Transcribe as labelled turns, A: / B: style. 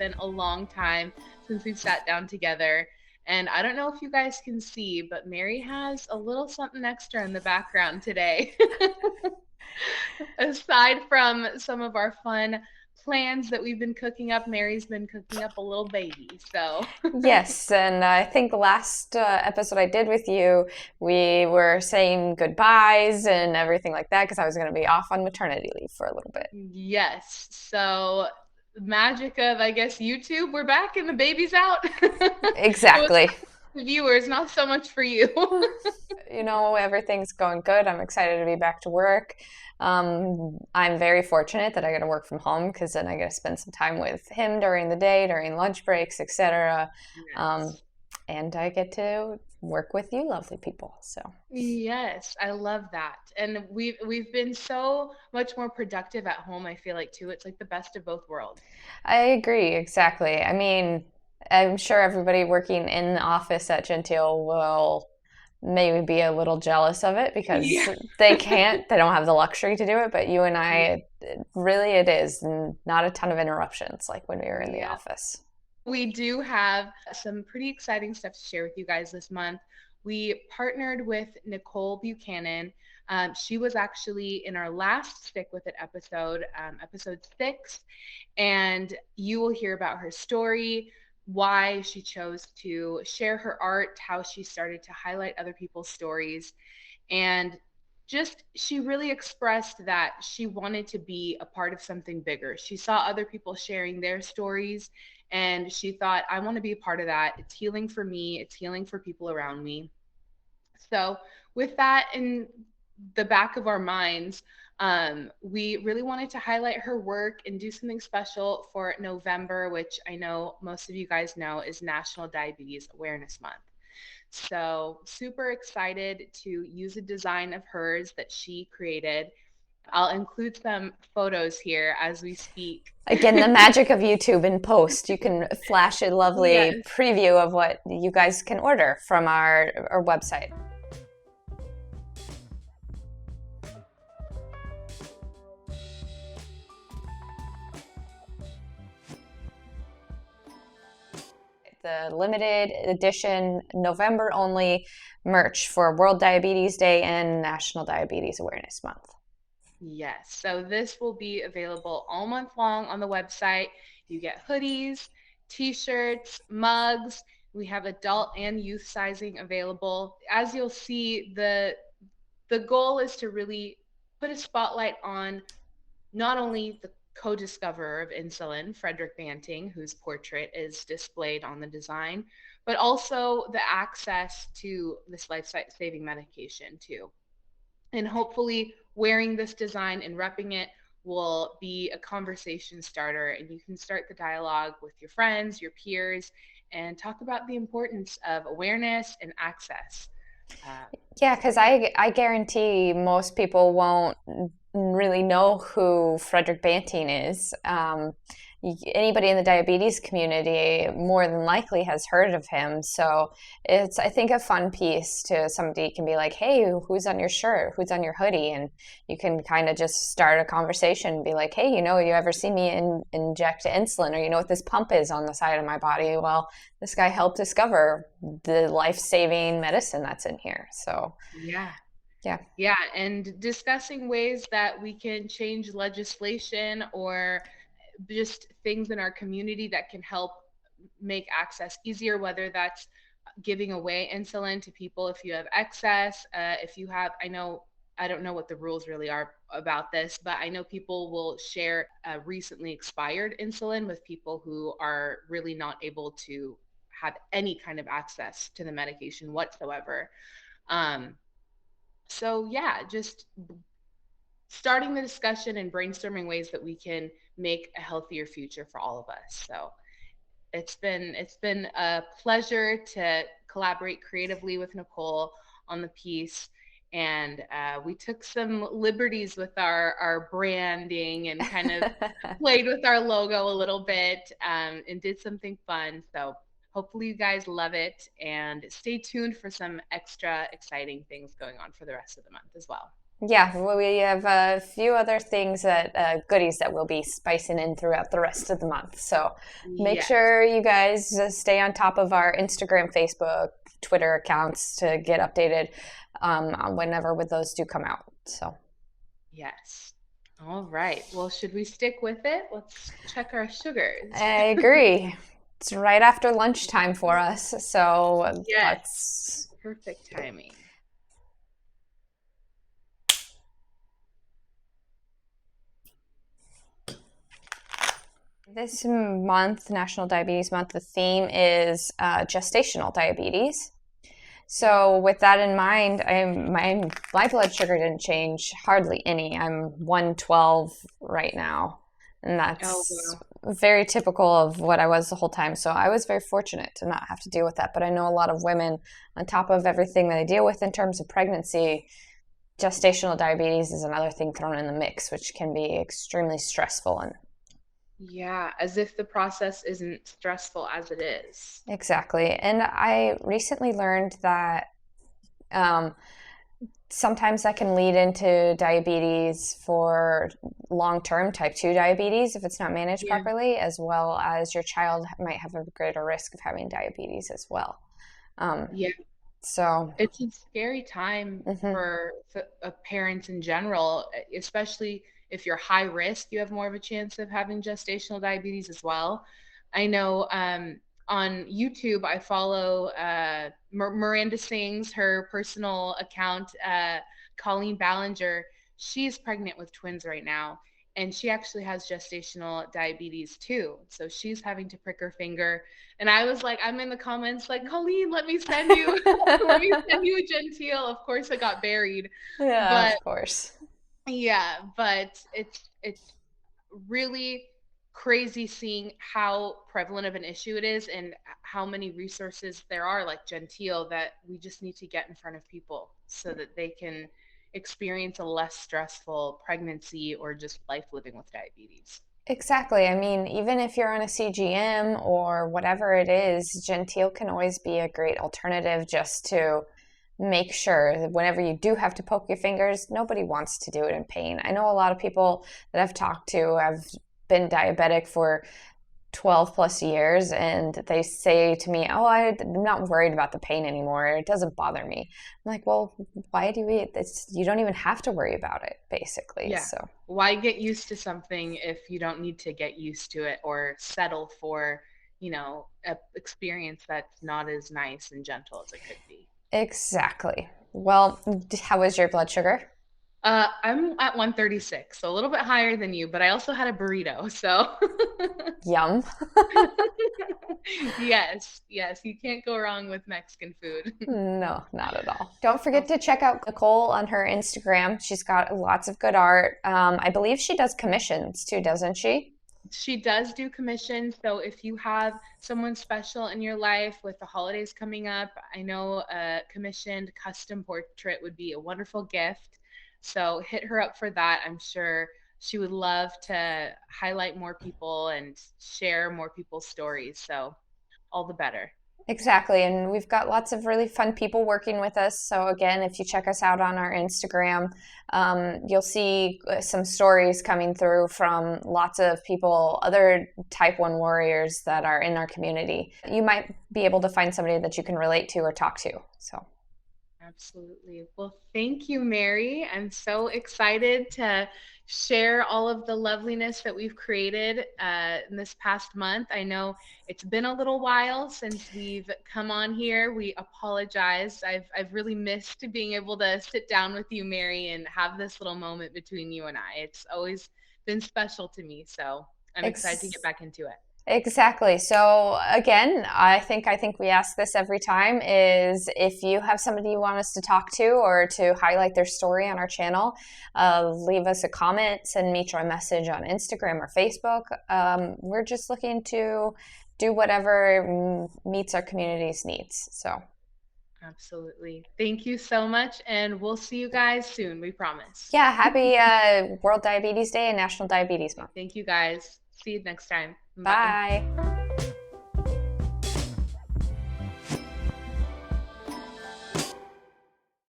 A: been a long time since we've sat down together. And I don't know if you guys can see, but Mary has a little something extra in the background today. Aside from some of our fun plans that we've been cooking up, Mary's been cooking up a little baby. So,
B: Yes, and I think the last episode I did with you, we were saying goodbyes and everything like that because I was going to be off on maternity leave for a little bit.
A: yes. So, magic of, I guess, YouTube, we're back and the baby's out. It was
B: Exactly.
A: for the viewers, not so much for you.
B: Everything's going good. I'm excited to be back to work. I'm very fortunate that I get to work from home because then I get to spend some time with him during the day, during lunch breaks, etc. Um,
A: Yes.
B: and I get to work with you, lovely people. So
A: Yes, I love that. And we've been so much more productive at home, I feel like too. It's like the best of both worlds.
B: I agree, exactly. I mean, I'm sure everybody working in the office at Genteel will maybe be a little jealous of it because
A: Yeah.
B: they don't have the luxury to do it. But you and I, really, it is not a ton of interruptions like when we were in the
A: Yeah.
B: office.
A: We do have some pretty exciting stuff to share with you guys this month. We partnered with Nicole Buchanan. She was actually in our last Stick With It episode, episode 6, and you will hear about her story, why she chose to share her art, how she started to highlight other people's stories, and just she really expressed that she wanted to be a part of something bigger. She saw other people sharing their stories and she thought, I want to be a part of that. It's healing for me, it's healing for people around me. So, with that in the back of our minds, we really wanted to highlight her work and do something special for November, which I know most of you guys know is National Diabetes Awareness Month. So, super excited to use a design of hers that she created. I'll include some photos here as we speak.
B: Again, the magic of YouTube in post, you can flash a lovely
A: Yes.
B: preview of what you guys can order from our website. The limited edition November only merch for World Diabetes Day and National Diabetes Awareness Month.
A: Yes. So this will be available all month long on the website. You get hoodies, t-shirts, mugs. We have adult and youth sizing available. As you'll see, the goal is to really put a spotlight on not only the co-discoverer of insulin, Frederick Banting, whose portrait is displayed on the design, but also the access to this life-saving medication too. And hopefully wearing this design and repping it will be a conversation starter and you can start the dialogue with your friends, your peers, and talk about the importance of awareness and access. Uh,
B: Yeah,
A: so
B: because
A: yeah.
B: I guarantee most people won't really know who Frederick Banting is. Anybody in the diabetes community more than likely has heard of him. So it's, I think, a fun piece to somebody can be like, hey, who's on your shirt? Who's on your hoodie? And you can kind of just start a conversation and be like, hey, you ever see me inject insulin? Or you know what this pump is on the side of my body? Well, this guy helped discover the life-saving medicine that's in here. So
A: Yeah.
B: yeah.
A: Yeah, and discussing ways that we can change legislation or just things in our community that can help make access easier, whether that's giving away insulin to people if you have excess. If you have, I know, I don't know what the rules really are about this, but I know people will share recently expired insulin with people who are really not able to have any kind of access to the medication whatsoever. Um, so yeah, just starting the discussion and brainstorming ways that we can make a healthier future for all of us. So it's been a pleasure to collaborate creatively with Nicole on the piece. And we took some liberties with our branding and kind of played with our logo a little bit and did something fun. So hopefully you guys love it and stay tuned for some extra exciting things going on for the rest of the month as well.
B: Yeah, well, we have a few other things that goodies that we'll be spicing in throughout the rest of the month. So make
A: Yes.
B: sure you guys stay on top of our Instagram, Facebook, Twitter accounts to get updated on whenever with those do come out. So
A: Yes. All right. Well, should we stick with it? Let's check our sugars.
B: I agree. It's right after lunchtime for us. So
A: Yes.
B: let's.
A: Perfect timing.
B: This month, National Diabetes Month, the theme is gestational diabetes. So with that in mind, my blood sugar didn't change hardly any. I'm 112 right now, and
A: Oh,
B: that's
A: wow.
B: very typical of what I was the whole time. So I was very fortunate to not have to deal with that. But I know a lot of women, on top of everything that they deal with in terms of pregnancy, gestational diabetes is another thing thrown in the mix, which can be extremely stressful. And
A: Yeah, as if the process isn't stressful as it is.
B: exactly. And I recently learned that um, sometimes that can lead into diabetes for long-term type 2 diabetes if it's not managed
A: Yeah.
B: properly, as well as your child might have a greater risk of having diabetes as well. Um,
A: Yeah.
B: so,
A: It's a scary time
B: mhm.
A: for parents in general, especially if you're high risk, you have more of a chance of having gestational diabetes as well. I know on YouTube, I follow Miranda Sings, her personal account, Colleen Ballinger. She's pregnant with twins right now, and she actually has gestational diabetes too. So she's having to prick her finger. And I was like, I'm in the comments like, Colleen, let me send you let me send you a genteel. Of course, it got buried,
B: Yeah,
A: but
B: of course.
A: yeah, but it's really crazy seeing how prevalent of an issue it is and how many resources there are like genteel that we just need to get in front of people so that they can experience a less stressful pregnancy or just life living with diabetes.
B: Exactly. I mean, even if you're on a CGM or whatever it is, Genteel can always be a great alternative just to make sure that whenever you do have to poke your fingers, nobody wants to do it in pain. I know a lot of people that I've talked to have been diabetic for 12 plus years and they say to me, oh, I'm not worried about the pain anymore, it doesn't bother me. I'm like, well, why do we, you don't even have to worry about it basically.
A: Yeah.
B: So
A: Why get used to something if you don't need to get used to it or settle for, a experience that's not as nice and gentle as it could be?
B: exactly. Well, how was your blood sugar?
A: I'm at 136, so a little bit higher than you, but I also had a burrito, so
B: Yum.
A: yes, yes, you can't go wrong with Mexican food.
B: No, not at all. Don't forget
A: Oh,
B: to check out Nicole on her Instagram. She's got lots of good art. I believe she does commissions too, doesn't she?
A: she does do commissions, so if you have someone special in your life with the holidays coming up, I know a commissioned custom portrait would be a wonderful gift. So hit her up for that. I'm sure she would love to highlight more people and share more people's stories. So all the better.
B: Exactly. And we've got lots of really fun people working with us. So, again, if you check us out on our Instagram, you'll see some stories coming through from lots of people, other type 1 warriors that are in our community. You might be able to find somebody that you can relate to or talk to. So,
A: Absolutely. Well, thank you, Mary. I'm so excited to share all of the loveliness that we've created in this past month. I know it's been a little while since we've come on here. We apologize. I've really missed being able to sit down with you, Mary, and have this little moment between you and I. It's always been special to me. So I'm excited to get
B: ex-
A: back into it.
B: exactly. So again, I think we ask this every time is if you have somebody you want us to talk to or to highlight their story on our channel, leave us a comment, send me a message on Instagram or Facebook. We're just looking to do whatever meets our community's needs. So
A: Absolutely. Thank you so much. And we'll see you guys soon. We promise.
B: yeah, happy World Diabetes Day and National Diabetes Month.
A: Thank you guys. See you next time. Bye.
B: Bye.